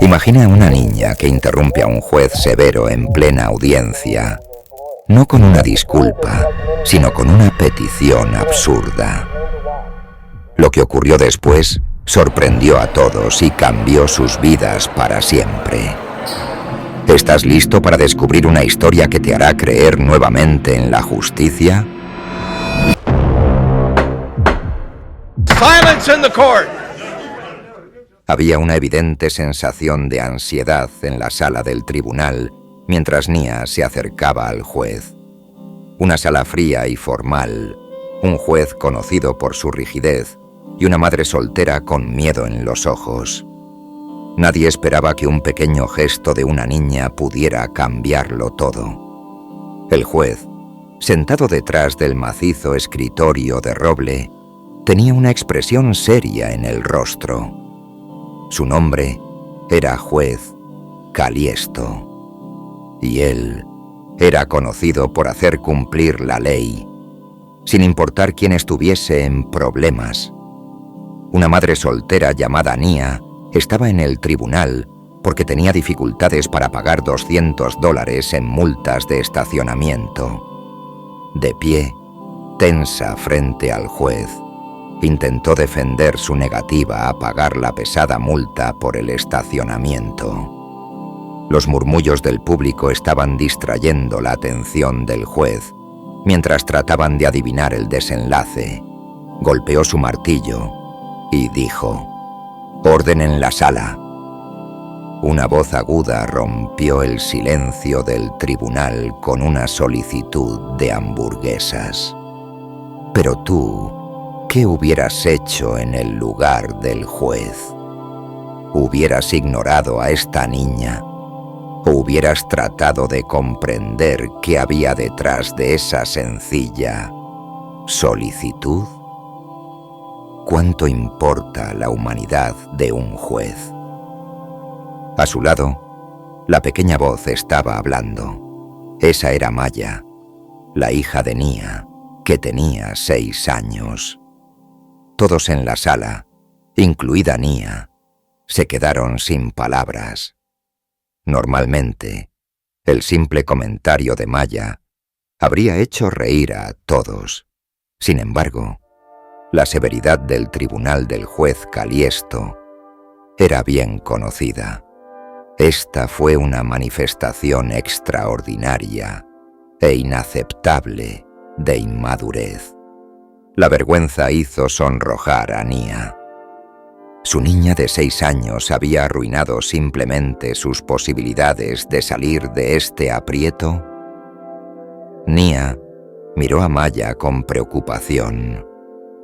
Imagina a una niña que interrumpe a un juez severo en plena audiencia, no con una disculpa, sino con una petición absurda. Lo que ocurrió después sorprendió a todos y cambió sus vidas para siempre. ¿Estás listo para descubrir una historia que te hará creer nuevamente en la justicia? Silence in the court. Había una evidente sensación de ansiedad en la sala del tribunal mientras Nia se acercaba al juez. Una sala fría y formal, un juez conocido por su rigidez y una madre soltera con miedo en los ojos. Nadie esperaba que un pequeño gesto de una niña pudiera cambiarlo todo. El juez, sentado detrás del macizo escritorio de roble, tenía una expresión seria en el rostro. Su nombre era Juez Caliesto, y él era conocido por hacer cumplir la ley, sin importar quién estuviese en problemas. Una madre soltera llamada Nia estaba en el tribunal porque tenía dificultades para pagar $200 en multas de estacionamiento. De pie, tensa frente al juez, intentó defender su negativa a pagar la pesada multa por el estacionamiento. Los murmullos del público estaban distrayendo la atención del juez mientras trataban de adivinar el desenlace. Golpeó su martillo y dijo: «Orden en la sala». Una voz aguda rompió el silencio del tribunal con una solicitud de hamburguesas. «Pero tú, ¿qué hubieras hecho en el lugar del juez? ¿Hubieras ignorado a esta niña? ¿O hubieras tratado de comprender qué había detrás de esa sencilla solicitud? ¿Cuánto importa la humanidad de un juez?» A su lado, la pequeña voz estaba hablando. Esa era Maya, la hija de Nia, que tenía 6 años. Todos en la sala, incluida Nia, se quedaron sin palabras. Normalmente, el simple comentario de Maya habría hecho reír a todos. Sin embargo, la severidad del tribunal del juez Caliesto era bien conocida. Esta fue una manifestación extraordinaria e inaceptable de inmadurez. La vergüenza hizo sonrojar a Nia. Su niña de 6 años había arruinado simplemente sus posibilidades de salir de este aprieto. Nia miró a Maya con preocupación,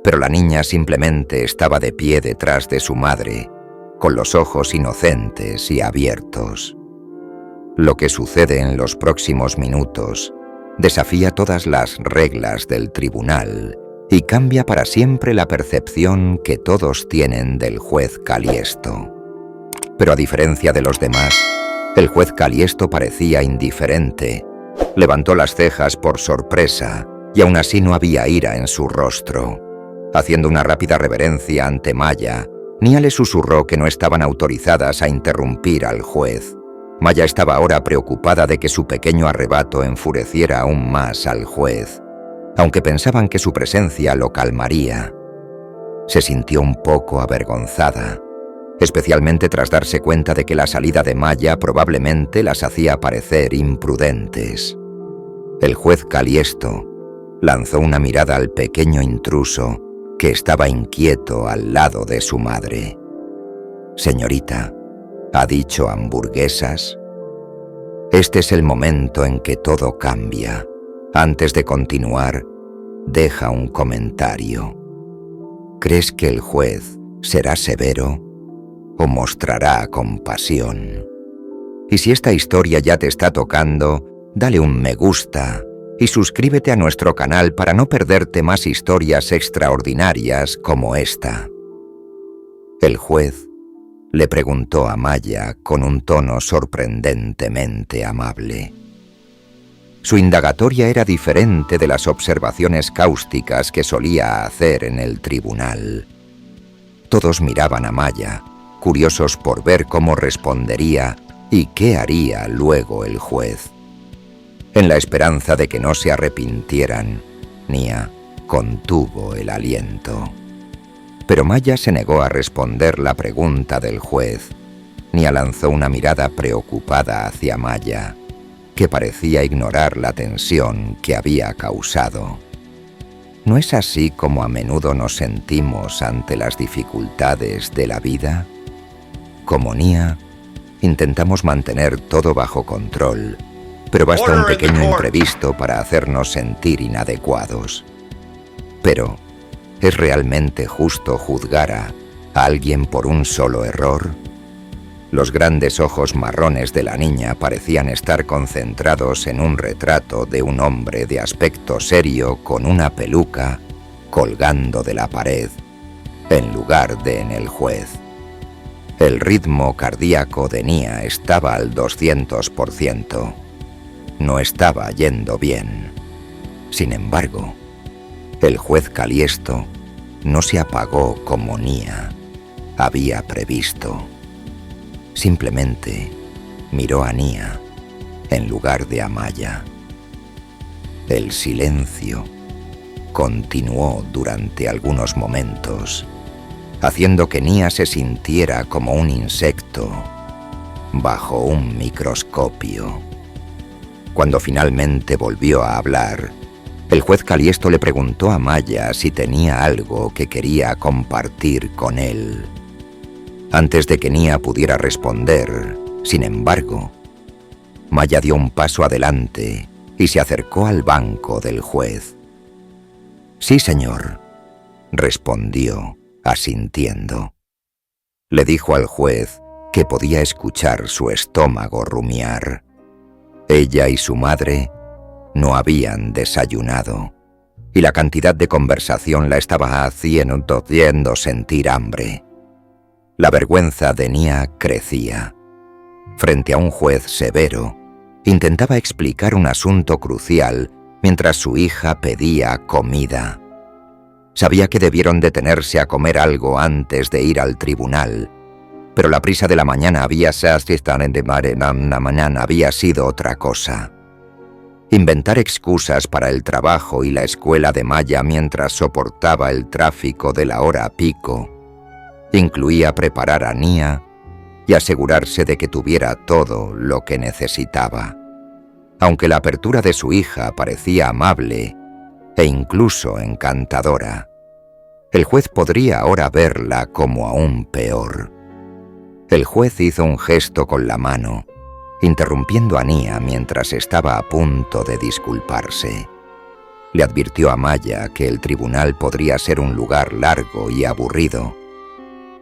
pero la niña simplemente estaba de pie detrás de su madre, con los ojos inocentes y abiertos. Lo que sucede en los próximos minutos desafía todas las reglas del tribunal y cambia para siempre la percepción que todos tienen del juez Caliesto. Pero a diferencia de los demás, el juez Caliesto parecía indiferente. Levantó las cejas por sorpresa y aún así no había ira en su rostro. Haciendo una rápida reverencia ante Maya, Nia le susurró que no estaban autorizadas a interrumpir al juez. Maya estaba ahora preocupada de que su pequeño arrebato enfureciera aún más al juez, aunque pensaban que su presencia lo calmaría. Se sintió un poco avergonzada, especialmente tras darse cuenta de que la salida de Maya probablemente las hacía parecer imprudentes. El juez Caliesto lanzó una mirada al pequeño intruso que estaba inquieto al lado de su madre. «Señorita, ¿ha dicho hamburguesas?» Este es el momento en que todo cambia. Antes de continuar, deja un comentario. ¿Crees que el juez será severo o mostrará compasión? Y si esta historia ya te está tocando, dale un me gusta y suscríbete a nuestro canal para no perderte más historias extraordinarias como esta. El juez le preguntó a Maya con un tono sorprendentemente amable. Su indagatoria era diferente de las observaciones cáusticas que solía hacer en el tribunal. Todos miraban a Maya, curiosos por ver cómo respondería y qué haría luego el juez. En la esperanza de que no se arrepintieran, Nia contuvo el aliento. Pero Maya se negó a responder la pregunta del juez. Nia lanzó una mirada preocupada hacia Maya, que parecía ignorar la tensión que había causado. ¿No es así como a menudo nos sentimos ante las dificultades de la vida? Como Nia, intentamos mantener todo bajo control, pero basta un pequeño imprevisto para hacernos sentir inadecuados. Pero, ¿es realmente justo juzgar a alguien por un solo error? Los grandes ojos marrones de la niña parecían estar concentrados en un retrato de un hombre de aspecto serio con una peluca colgando de la pared, en lugar de en el juez. El ritmo cardíaco de Nia estaba al 200%. No estaba yendo bien. Sin embargo, el juez Caliesto no se apagó como Nia había previsto. Simplemente miró a Nia en lugar de a Maya. El silencio continuó durante algunos momentos, haciendo que Nia se sintiera como un insecto bajo un microscopio. Cuando finalmente volvió a hablar, el juez Caliesto le preguntó a Maya si tenía algo que quería compartir con él. Antes de que Nia pudiera responder, sin embargo, Maya dio un paso adelante y se acercó al banco del juez. «Sí, señor», respondió, asintiendo. Le dijo al juez que podía escuchar su estómago rumiar. Ella y su madre no habían desayunado, y la cantidad de conversación la estaba haciendo sentir hambre. La vergüenza de Nia crecía. Frente a un juez severo, intentaba explicar un asunto crucial mientras su hija pedía comida. Sabía que debieron detenerse a comer algo antes de ir al tribunal, pero la prisa de la mañana había sido otra cosa. Inventar excusas para el trabajo y la escuela de Maya mientras soportaba el tráfico de la hora pico incluía preparar a Nia y asegurarse de que tuviera todo lo que necesitaba. Aunque la apertura de su hija parecía amable e incluso encantadora, el juez podría ahora verla como aún peor. El juez hizo un gesto con la mano, interrumpiendo a Nia mientras estaba a punto de disculparse. Le advirtió a Maya que el tribunal podría ser un lugar largo y aburrido,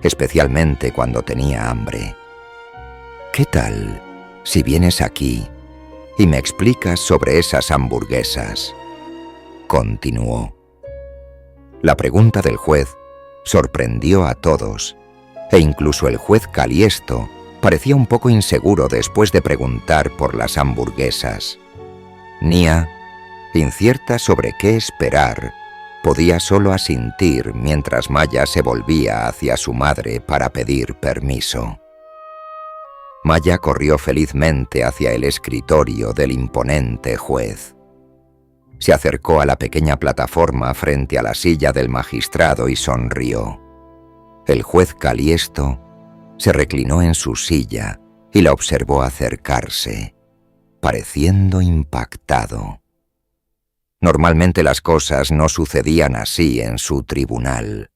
especialmente cuando tenía hambre. «¿Qué tal si vienes aquí y me explicas sobre esas hamburguesas?», continuó. La pregunta del juez sorprendió a todos, e incluso el juez Caliesto parecía un poco inseguro después de preguntar por las hamburguesas. Nia, incierta sobre qué esperar, podía solo asintir mientras Maya se volvía hacia su madre para pedir permiso. Maya corrió felizmente hacia el escritorio del imponente juez. Se acercó a la pequeña plataforma frente a la silla del magistrado y sonrió. El juez Caliesto se reclinó en su silla y la observó acercarse, pareciendo impactado. Normalmente las cosas no sucedían así en su tribunal.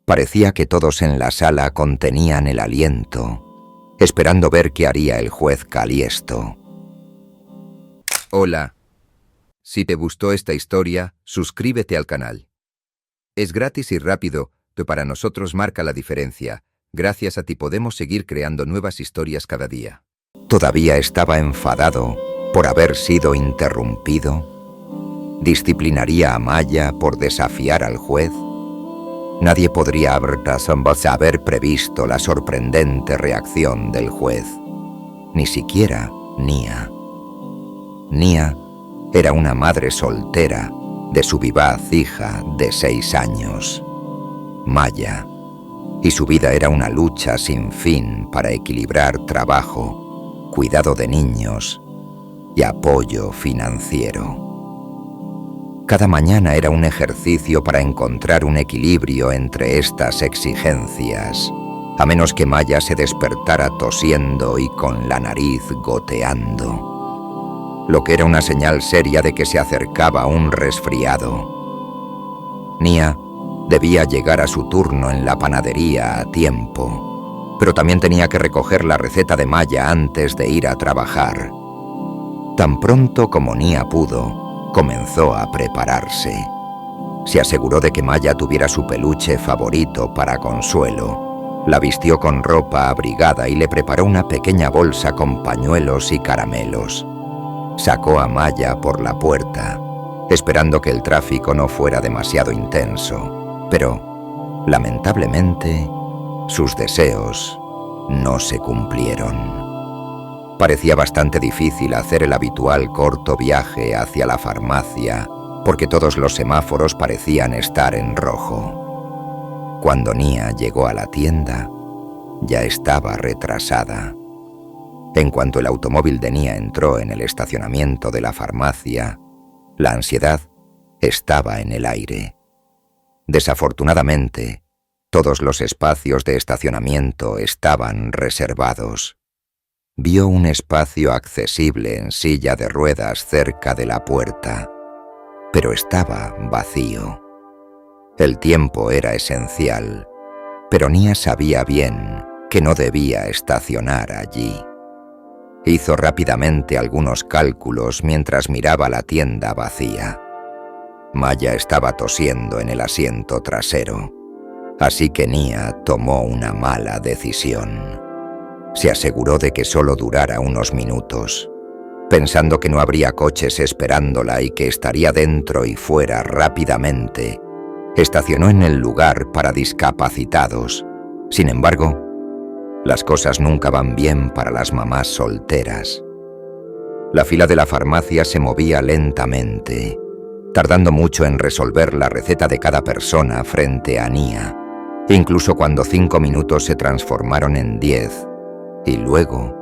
Parecía que todos en la sala contenían el aliento, esperando ver qué haría el juez Caliesto. Hola. Si te gustó esta historia, suscríbete al canal. Es gratis y rápido, pero para nosotros marca la diferencia. Gracias a ti podemos seguir creando nuevas historias cada día. Todavía estaba enfadado por haber sido interrumpido. ¿Disciplinaría a Maya por desafiar al juez? Nadie podría haber previsto la sorprendente reacción del juez, ni siquiera Nia. Nia era una madre soltera de su vivaz hija de 6 años. Maya y su vida era una lucha sin fin para equilibrar trabajo, cuidado de niños y apoyo financiero. Cada mañana era un ejercicio para encontrar un equilibrio entre estas exigencias, a menos que Maya se despertara tosiendo y con la nariz goteando, lo que era una señal seria de que se acercaba un resfriado. Nia debía llegar a su turno en la panadería a tiempo, pero también tenía que recoger la receta de Maya antes de ir a trabajar. Tan pronto como Nia pudo, comenzó a prepararse. Se aseguró de que Maya tuviera su peluche favorito para consuelo, la vistió con ropa abrigada y le preparó una pequeña bolsa con pañuelos y caramelos. Sacó a Maya por la puerta, esperando que el tráfico no fuera demasiado intenso, pero, lamentablemente, sus deseos no se cumplieron. Parecía bastante difícil hacer el habitual corto viaje hacia la farmacia, porque todos los semáforos parecían estar en rojo. Cuando Nia llegó a la tienda, ya estaba retrasada. En cuanto el automóvil de Nia entró en el estacionamiento de la farmacia, la ansiedad estaba en el aire. Desafortunadamente, todos los espacios de estacionamiento estaban reservados. Vio un espacio accesible en silla de ruedas cerca de la puerta, pero estaba vacío. El tiempo era esencial, pero Nia sabía bien que no debía estacionar allí. Hizo rápidamente algunos cálculos mientras miraba la tienda vacía. Maya estaba tosiendo en el asiento trasero, así que Nia tomó una mala decisión. Se aseguró de que solo durara unos minutos. Pensando que no habría coches esperándola y que estaría dentro y fuera rápidamente, estacionó en el lugar para discapacitados. Sin embargo, las cosas nunca van bien para las mamás solteras. La fila de la farmacia se movía lentamente, tardando mucho en resolver la receta de cada persona frente a Nia, incluso cuando 5 minutos se transformaron en 10 y luego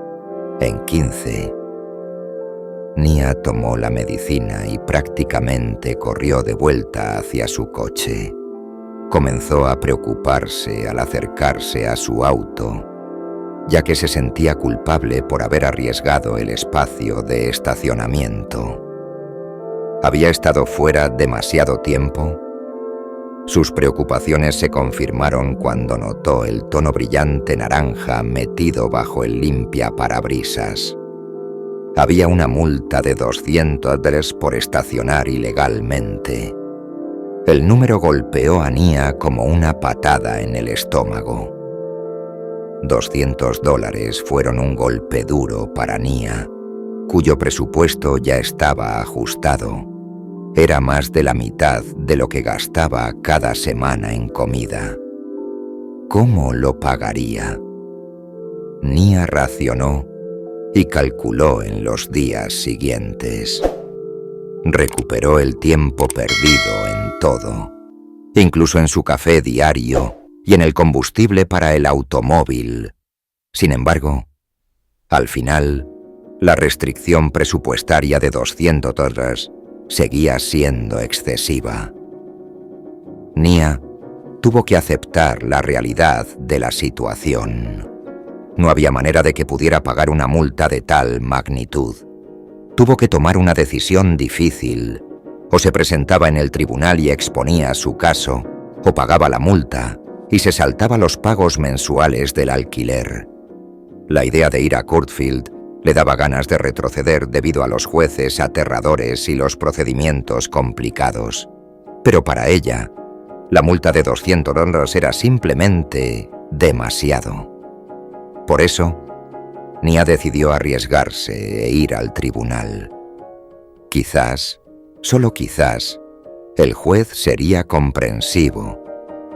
en 15. Nia tomó la medicina y prácticamente corrió de vuelta hacia su coche. Comenzó a preocuparse al acercarse a su auto, ya que se sentía culpable por haber arriesgado el espacio de estacionamiento. ¿Había estado fuera demasiado tiempo? Sus preocupaciones se confirmaron cuando notó el tono brillante naranja metido bajo el limpiaparabrisas. Había una multa de $200 por estacionar ilegalmente. El número golpeó a Nia como una patada en el estómago. $200 fueron un golpe duro para Nia, cuyo presupuesto ya estaba ajustado. Era más de la mitad de lo que gastaba cada semana en comida. ¿Cómo lo pagaría? Nia racionó y calculó en los días siguientes. Recuperó el tiempo perdido en todo, incluso en su café diario y en el combustible para el automóvil. Sin embargo, al final, la restricción presupuestaria de $200 seguía siendo excesiva. Nia tuvo que aceptar la realidad de la situación. No había manera de que pudiera pagar una multa de tal magnitud. Tuvo que tomar una decisión difícil. O se presentaba en el tribunal y exponía su caso, o pagaba la multa y se saltaba los pagos mensuales del alquiler. La idea de ir a Courtfield le daba ganas de retroceder debido a los jueces aterradores y los procedimientos complicados. Pero para ella, la multa de $200 era simplemente demasiado. Por eso, Nia decidió arriesgarse e ir al tribunal. Quizás, solo quizás, el juez sería comprensivo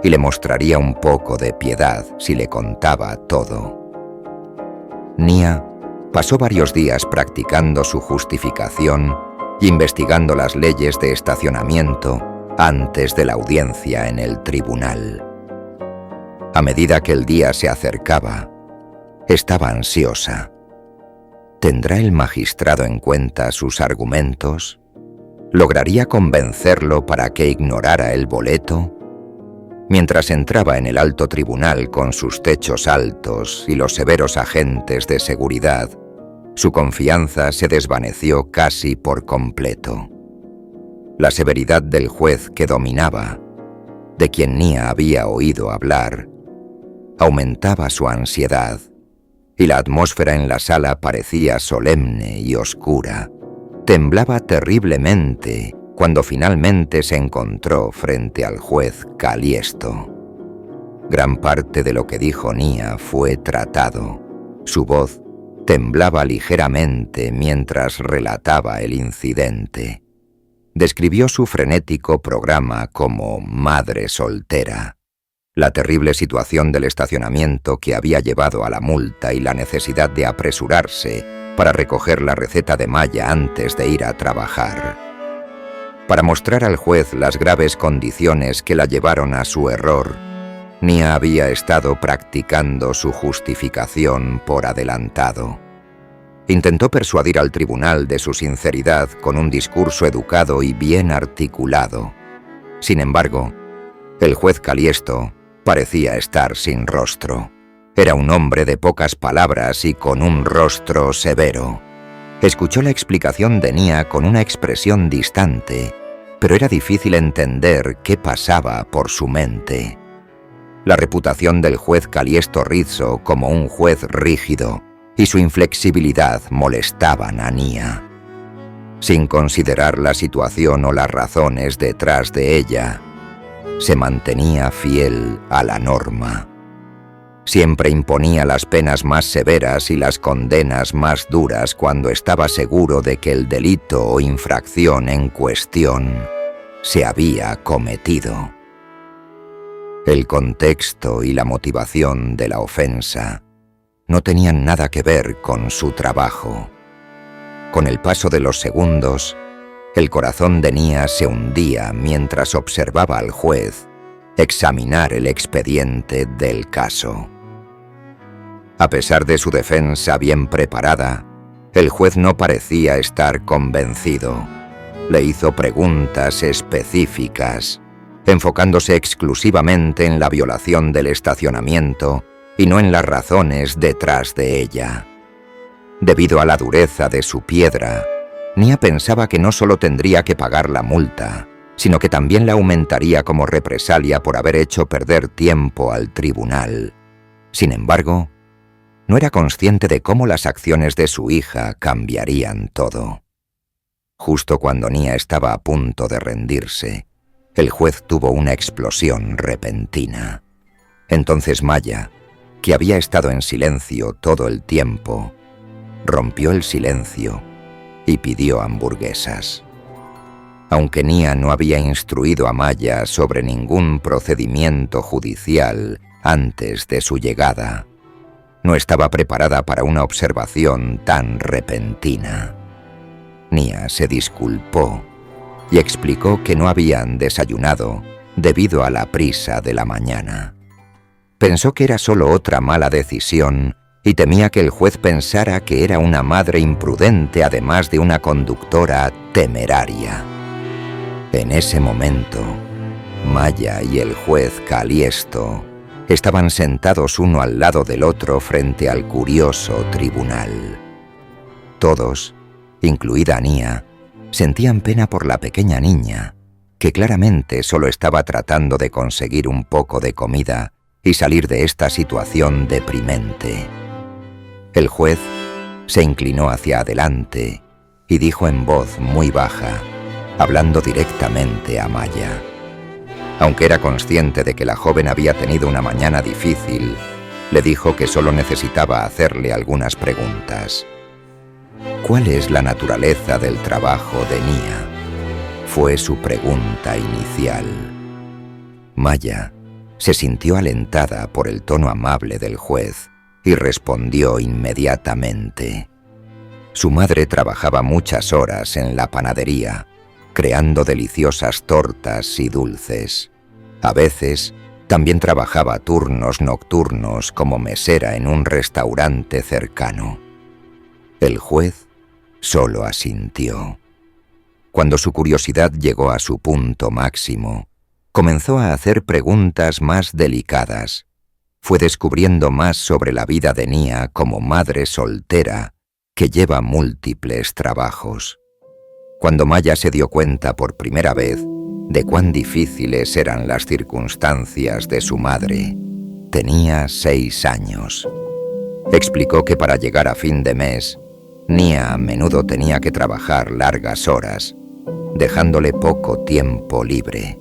y le mostraría un poco de piedad si le contaba todo. Nia pasó varios días practicando su justificación y investigando las leyes de estacionamiento antes de la audiencia en el tribunal. A medida que el día se acercaba, estaba ansiosa. ¿Tendrá el magistrado en cuenta sus argumentos? ¿Lograría convencerlo para que ignorara el boleto? Mientras entraba en el alto tribunal con sus techos altos y los severos agentes de seguridad, su confianza se desvaneció casi por completo. La severidad del juez que dominaba, de quien Nia había oído hablar, aumentaba su ansiedad, y la atmósfera en la sala parecía solemne y oscura. Temblaba terriblemente cuando finalmente se encontró frente al juez Caliesto. Gran parte de lo que dijo Nia fue tratado. Su voz temblaba ligeramente mientras relataba el incidente. Describió su frenético programa como madre soltera, la terrible situación del estacionamiento que había llevado a la multa y la necesidad de apresurarse para recoger la receta de Maya antes de ir a trabajar. Para mostrar al juez las graves condiciones que la llevaron a su error, Nia había estado practicando su justificación por adelantado. Intentó persuadir al tribunal de su sinceridad con un discurso educado y bien articulado. Sin embargo, el juez Caliesto parecía estar sin rostro. Era un hombre de pocas palabras y con un rostro severo. Escuchó la explicación de Nia con una expresión distante, pero era difícil entender qué pasaba por su mente. La reputación del juez Caliesto Rizzo como un juez rígido y su inflexibilidad molestaban a Nia. Sin considerar la situación o las razones detrás de ella, se mantenía fiel a la norma. Siempre imponía las penas más severas y las condenas más duras cuando estaba seguro de que el delito o infracción en cuestión se había cometido. El contexto y la motivación de la ofensa no tenían nada que ver con su trabajo. Con el paso de los segundos, el corazón de Nia se hundía mientras observaba al juez examinar el expediente del caso. A pesar de su defensa bien preparada, el juez no parecía estar convencido. Le hizo preguntas específicas, enfocándose exclusivamente en la violación del estacionamiento y no en las razones detrás de ella. Debido a la dureza de su piedra, Nia pensaba que no solo tendría que pagar la multa, sino que también la aumentaría como represalia por haber hecho perder tiempo al tribunal. Sin embargo, no era consciente de cómo las acciones de su hija cambiarían todo. Justo cuando Nia estaba a punto de rendirse, el juez tuvo una explosión repentina. Entonces Maya, que había estado en silencio todo el tiempo, rompió el silencio y pidió hamburguesas. Aunque Nia no había instruido a Maya sobre ningún procedimiento judicial antes de su llegada, no estaba preparada para una observación tan repentina. Nia se disculpó y explicó que no habían desayunado debido a la prisa de la mañana. Pensó que era solo otra mala decisión y temía que el juez pensara que era una madre imprudente además de una conductora temeraria. En ese momento, Maya y el juez Caliesto estaban sentados uno al lado del otro frente al curioso tribunal. Todos, incluida Nia, sentían pena por la pequeña niña, que claramente solo estaba tratando de conseguir un poco de comida y salir de esta situación deprimente. El juez se inclinó hacia adelante y dijo en voz muy baja, hablando directamente a Maya. Aunque era consciente de que la joven había tenido una mañana difícil, le dijo que solo necesitaba hacerle algunas preguntas. ¿Cuál es la naturaleza del trabajo de Nia? Fue su pregunta inicial. Maya se sintió alentada por el tono amable del juez y respondió inmediatamente. Su madre trabajaba muchas horas en la panadería, creando deliciosas tortas y dulces. A veces, También trabajaba turnos nocturnos como mesera en un restaurante cercano. El juez solo asintió. Cuando su curiosidad llegó a su punto máximo, comenzó a hacer preguntas más delicadas. Fue descubriendo más sobre la vida de Nia como madre soltera que lleva múltiples trabajos. Cuando Maya se dio cuenta por primera vez de cuán difíciles eran las circunstancias de su madre, tenía 6 años. Explicó que para llegar a fin de mes, Nia a menudo tenía que trabajar largas horas, dejándole poco tiempo libre.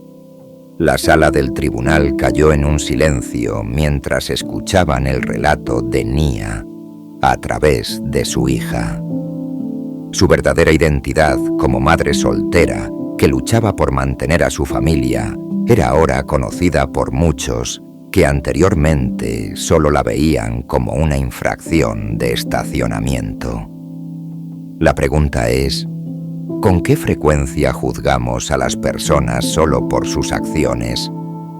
La sala del tribunal cayó en un silencio mientras escuchaban el relato de Nia a través de su hija. Su verdadera identidad como madre soltera que luchaba por mantener a su familia era ahora conocida por muchos que anteriormente solo la veían como una infracción de estacionamiento. La pregunta es, ¿con qué frecuencia juzgamos a las personas solo por sus acciones,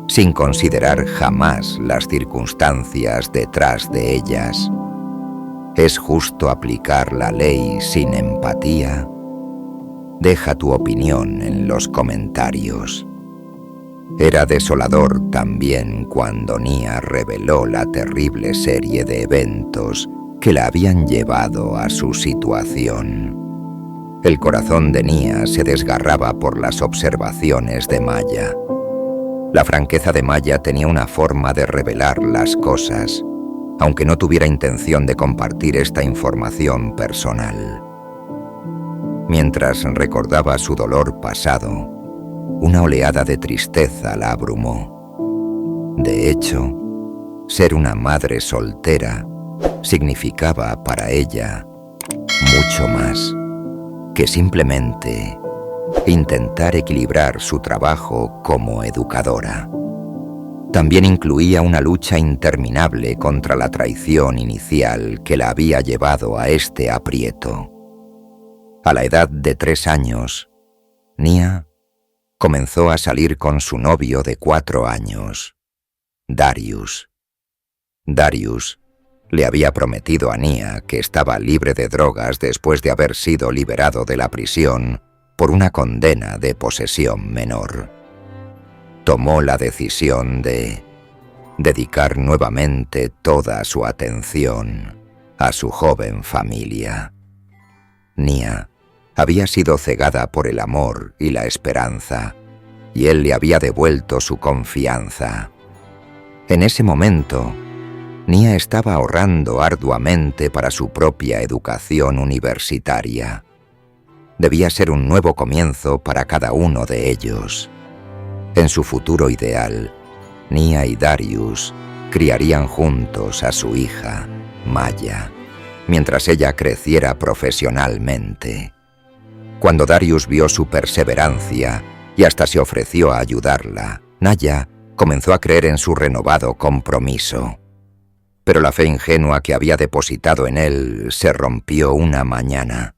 sin considerar jamás las circunstancias detrás de ellas? ¿Es justo aplicar la ley sin empatía? Deja tu opinión en los comentarios. Era desolador también cuando Nia reveló la terrible serie de eventos que la habían llevado a su situación. El corazón de Nia se desgarraba por las observaciones de Maya. La franqueza de Maya tenía una forma de revelar las cosas, aunque no tuviera intención de compartir esta información personal. Mientras recordaba su dolor pasado, una oleada de tristeza la abrumó. De hecho, ser una madre soltera significaba para ella mucho más que simplemente intentar equilibrar su trabajo como educadora. También incluía una lucha interminable contra la traición inicial que la había llevado a este aprieto. A la edad de 3 años, Nia comenzó a salir con su novio de 4 años, Darius. Darius le había prometido a Nia que estaba libre de drogas después de haber sido liberado de la prisión por una condena de posesión menor. Tomó la decisión de dedicar nuevamente toda su atención a su joven familia. Nia había sido cegada por el amor y la esperanza, y él le había devuelto su confianza. En ese momento, Nia estaba ahorrando arduamente para su propia educación universitaria. Debía ser un nuevo comienzo para cada uno de ellos. En su futuro ideal, Nia y Darius criarían juntos a su hija, Maya, mientras ella creciera profesionalmente. Cuando Darius vio su perseverancia y hasta se ofreció a ayudarla, Naya comenzó a creer en su renovado compromiso. Pero la fe ingenua que había depositado en él se rompió una mañana.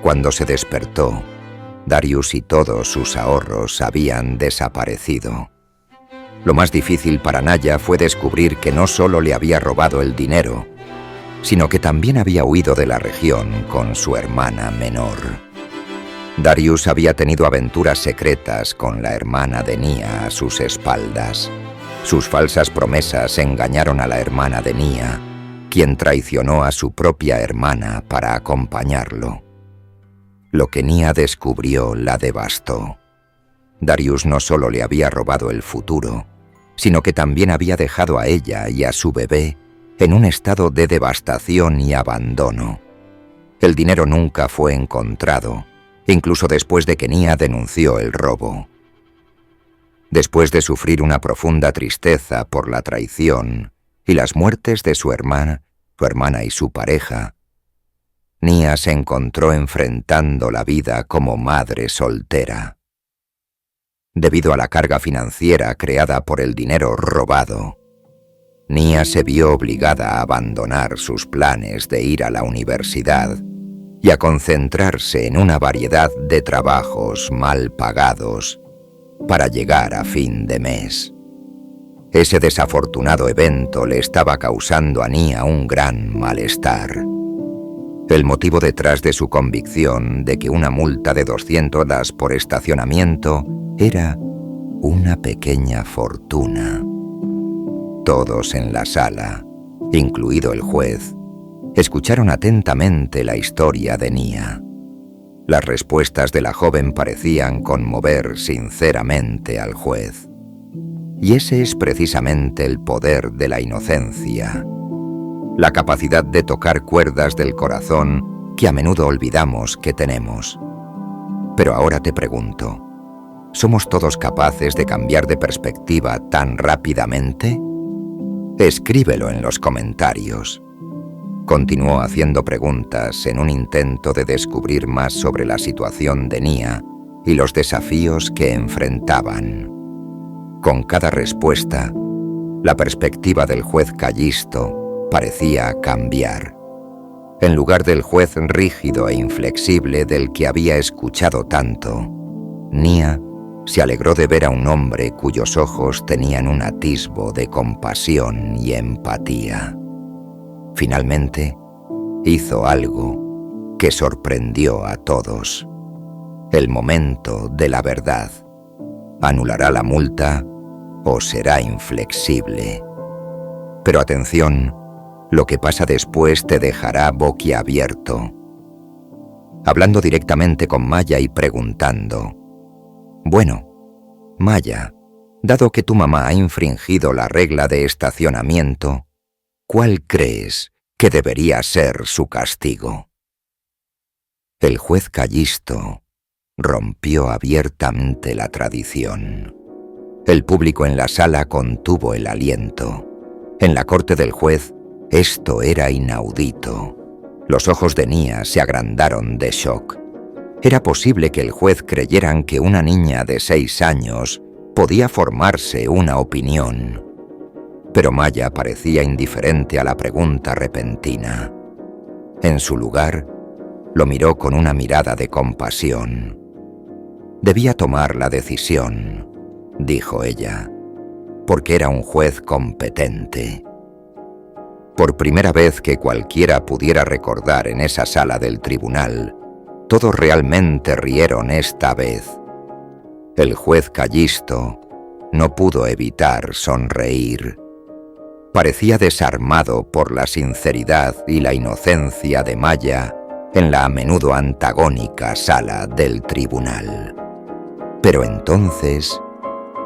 Cuando se despertó, Darius y todos sus ahorros habían desaparecido. Lo más difícil para Naya fue descubrir que no solo le había robado el dinero, sino que también había huido de la región con su hermana menor. Darius había tenido aventuras secretas con la hermana de Nia a sus espaldas. Sus falsas promesas engañaron a la hermana de Nia, quien traicionó a su propia hermana para acompañarlo. Lo que Nia descubrió la devastó. Darius no solo le había robado el futuro, sino que también había dejado a ella y a su bebé en un estado de devastación y abandono. El dinero nunca fue encontrado, incluso después de que Nia denunció el robo. Después de sufrir una profunda tristeza por la traición y las muertes de su hermana y su pareja, Nia se encontró enfrentando la vida como madre soltera. Debido a la carga financiera creada por el dinero robado, Nia se vio obligada a abandonar sus planes de ir a la universidad y a concentrarse en una variedad de trabajos mal pagados para llegar a fin de mes. Ese desafortunado evento le estaba causando a Nia un gran malestar. El motivo detrás de su convicción de que una multa de 200 $, por estacionamiento era una pequeña fortuna. Todos en la sala, incluido el juez, escucharon atentamente la historia de Nia. Las respuestas de la joven parecían conmover sinceramente al juez. Y ese es precisamente el poder de la inocencia, la capacidad de tocar cuerdas del corazón que a menudo olvidamos que tenemos. Pero ahora te pregunto, ¿somos todos capaces de cambiar de perspectiva tan rápidamente? Escríbelo en los comentarios. Continuó haciendo preguntas en un intento de descubrir más sobre la situación de Nia y los desafíos que enfrentaban. Con cada respuesta, la perspectiva del juez Callisto parecía cambiar. En lugar del juez rígido e inflexible del que había escuchado tanto, Nia se alegró de ver a un hombre cuyos ojos tenían un atisbo de compasión y empatía. Finalmente, hizo algo que sorprendió a todos. El momento de la verdad. ¿Anulará la multa o será inflexible? Pero atención, lo que pasa después te dejará boquiabierto. Hablando directamente con Maya y preguntando: bueno, Maya, dado que tu mamá ha infringido la regla de estacionamiento, ¿cuál crees que debería ser su castigo? El juez Callisto rompió abiertamente la tradición. El público en la sala contuvo el aliento. En la corte del juez, esto era inaudito. Los ojos de Nia se agrandaron de shock. Era posible que el juez creyeran que una niña de 6 años podía formarse una opinión. Pero Maya parecía indiferente a la pregunta repentina. En su lugar, lo miró con una mirada de compasión. Debía tomar la decisión, dijo ella, porque era un juez competente. Por primera vez que cualquiera pudiera recordar en esa sala del tribunal, todos realmente rieron esta vez. El juez Callisto no pudo evitar sonreír. Parecía desarmado por la sinceridad y la inocencia de Maya en la a menudo antagónica sala del tribunal. Pero entonces,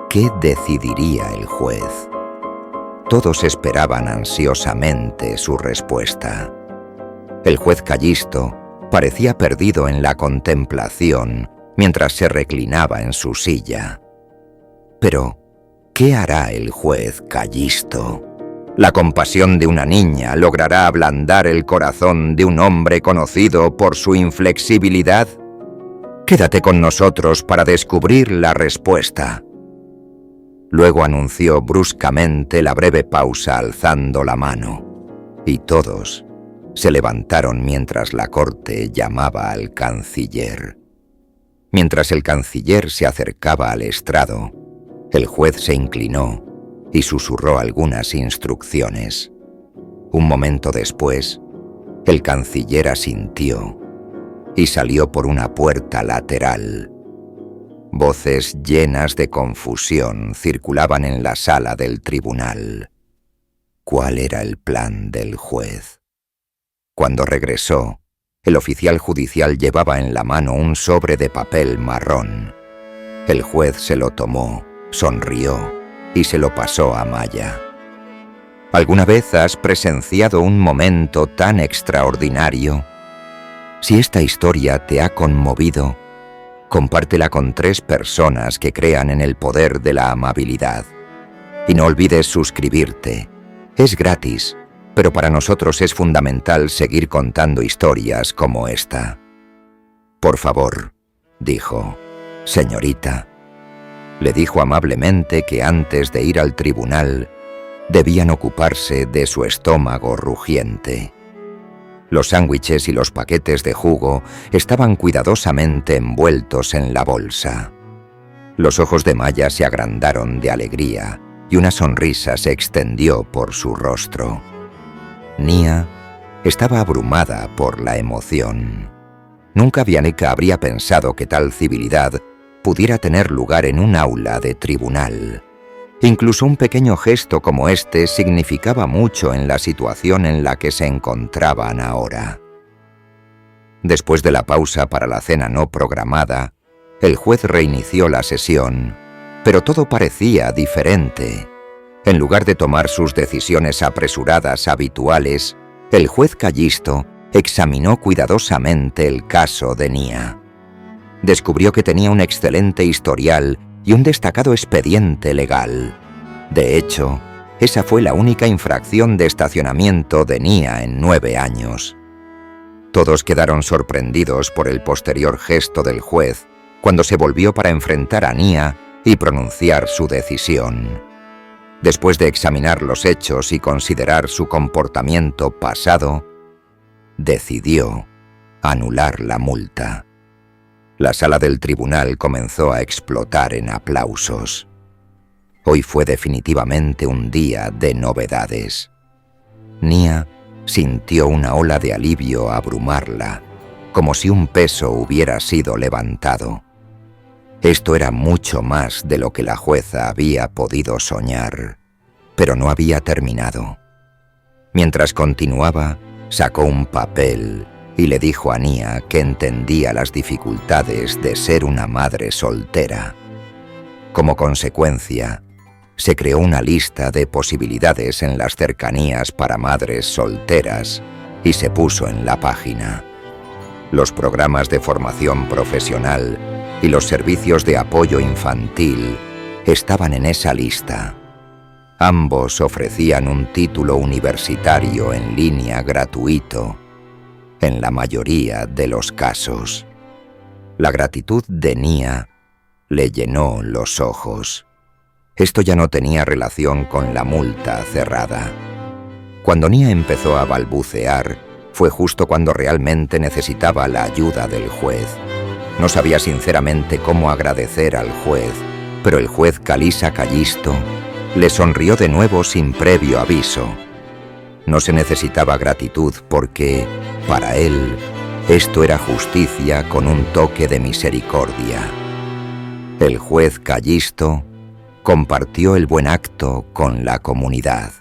¿qué decidiría el juez? Todos esperaban ansiosamente su respuesta. El juez Callisto parecía perdido en la contemplación mientras se reclinaba en su silla. Pero, ¿qué hará el juez Callisto? ¿La compasión de una niña logrará ablandar el corazón de un hombre conocido por su inflexibilidad? Quédate con nosotros para descubrir la respuesta. Luego anunció bruscamente la breve pausa alzando la mano, y todos se levantaron mientras la corte llamaba al canciller. Mientras el canciller se acercaba al estrado, el juez se inclinó y susurró algunas instrucciones. Un momento después, el canciller asintió y salió por una puerta lateral. Voces llenas de confusión circulaban en la sala del tribunal. ¿Cuál era el plan del juez? Cuando regresó, el oficial judicial llevaba en la mano un sobre de papel marrón. El juez se lo tomó, sonrió y se lo pasó a Maya. ¿Alguna vez has presenciado un momento tan extraordinario? Si esta historia te ha conmovido, compártela con 3 personas que crean en el poder de la amabilidad. Y no olvides suscribirte. Es gratis, pero para nosotros es fundamental seguir contando historias como esta. Por favor, dijo, señorita. Le dijo amablemente que antes de ir al tribunal debían ocuparse de su estómago rugiente. Los sándwiches y los paquetes de jugo estaban cuidadosamente envueltos en la bolsa. Los ojos de Maya se agrandaron de alegría y una sonrisa se extendió por su rostro. Nia estaba abrumada por la emoción. Nunca Vianica habría pensado que tal civilidad pudiera tener lugar en un aula de tribunal. Incluso un pequeño gesto como este significaba mucho en la situación en la que se encontraban ahora. Después de la pausa para la cena no programada, el juez reinició la sesión, pero todo parecía diferente. En lugar de tomar sus decisiones apresuradas habituales, el juez Callisto examinó cuidadosamente el caso de Nia. Descubrió que tenía un excelente historial y un destacado expediente legal. De hecho, esa fue la única infracción de estacionamiento de Nia en 9 años. Todos quedaron sorprendidos por el posterior gesto del juez cuando se volvió para enfrentar a Nia y pronunciar su decisión. Después de examinar los hechos y considerar su comportamiento pasado, decidió anular la multa. La sala del tribunal comenzó a explotar en aplausos. Hoy fue definitivamente un día de novedades. Nia sintió una ola de alivio abrumarla, como si un peso hubiera sido levantado. Esto era mucho más de lo que la jueza había podido soñar, pero no había terminado. Mientras continuaba, sacó un papel y le dijo a Nia que entendía las dificultades de ser una madre soltera. Como consecuencia, se creó una lista de posibilidades en las cercanías para madres solteras y se puso en la página. Los programas de formación profesional y los servicios de apoyo infantil estaban en esa lista. Ambos ofrecían un título universitario en línea gratuito, en la mayoría de los casos. La gratitud de Nia le llenó los ojos. Esto ya no tenía relación con la multa cerrada. Cuando Nia empezó a balbucear, fue justo cuando realmente necesitaba la ayuda del juez. No sabía sinceramente cómo agradecer al juez, pero el juez Calisa Callisto le sonrió de nuevo sin previo aviso. No se necesitaba gratitud porque, para él, esto era justicia con un toque de misericordia. El juez Callisto compartió el buen acto con la comunidad.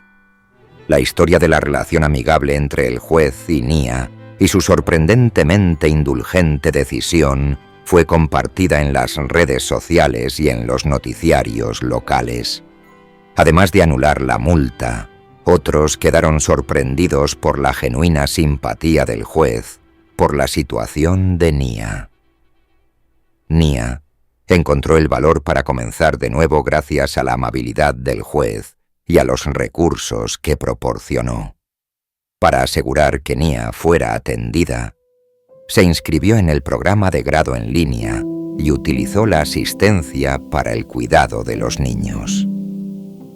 La historia de la relación amigable entre el juez y Nia y su sorprendentemente indulgente decisión fue compartida en las redes sociales y en los noticiarios locales. Además de anular la multa, otros quedaron sorprendidos por la genuina simpatía del juez por la situación de Nia. Nia encontró el valor para comenzar de nuevo gracias a la amabilidad del juez y a los recursos que proporcionó. Para asegurar que Nia fuera atendida, se inscribió en el programa de grado en línea y utilizó la asistencia para el cuidado de los niños.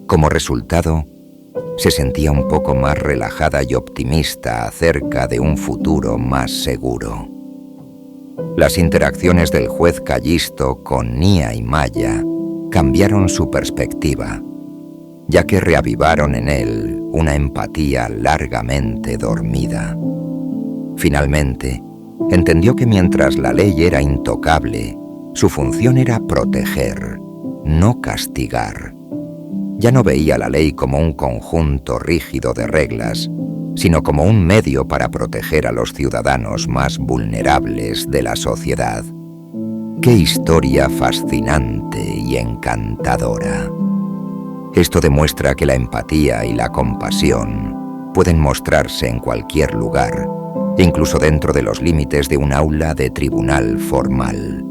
Como resultado, se sentía un poco más relajada y optimista acerca de un futuro más seguro. Las interacciones del juez Callisto con Nia y Maya cambiaron su perspectiva, ya que reavivaron en él una empatía largamente dormida. Finalmente, entendió que mientras la ley era intocable, su función era proteger, no castigar. Ya no veía la ley como un conjunto rígido de reglas, sino como un medio para proteger a los ciudadanos más vulnerables de la sociedad. ¡Qué historia fascinante y encantadora! Esto demuestra que la empatía y la compasión pueden mostrarse en cualquier lugar, incluso dentro de los límites de un aula de tribunal formal.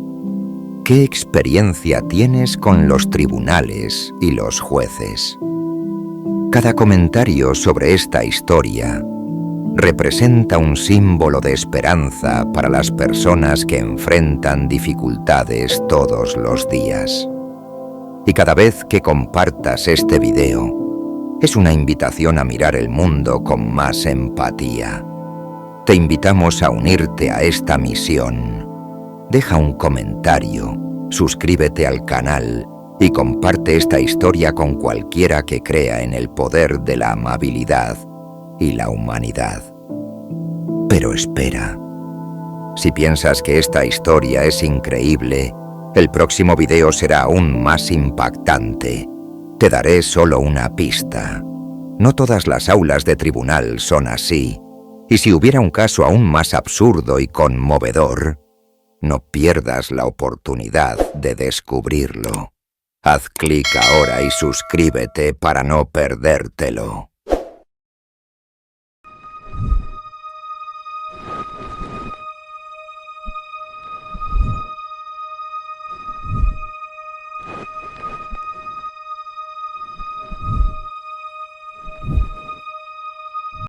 ¿Qué experiencia tienes con los tribunales y los jueces? Cada comentario sobre esta historia representa un símbolo de esperanza para las personas que enfrentan dificultades todos los días. Y cada vez que compartas este video, es una invitación a mirar el mundo con más empatía. Te invitamos a unirte a esta misión. Deja un comentario, suscríbete al canal y comparte esta historia con cualquiera que crea en el poder de la amabilidad y la humanidad. Pero espera. Si piensas que esta historia es increíble, el próximo video será aún más impactante. Te daré solo una pista. No todas las aulas de tribunal son así, y si hubiera un caso aún más absurdo y conmovedor, no pierdas la oportunidad de descubrirlo. Haz clic ahora y suscríbete para no perdértelo.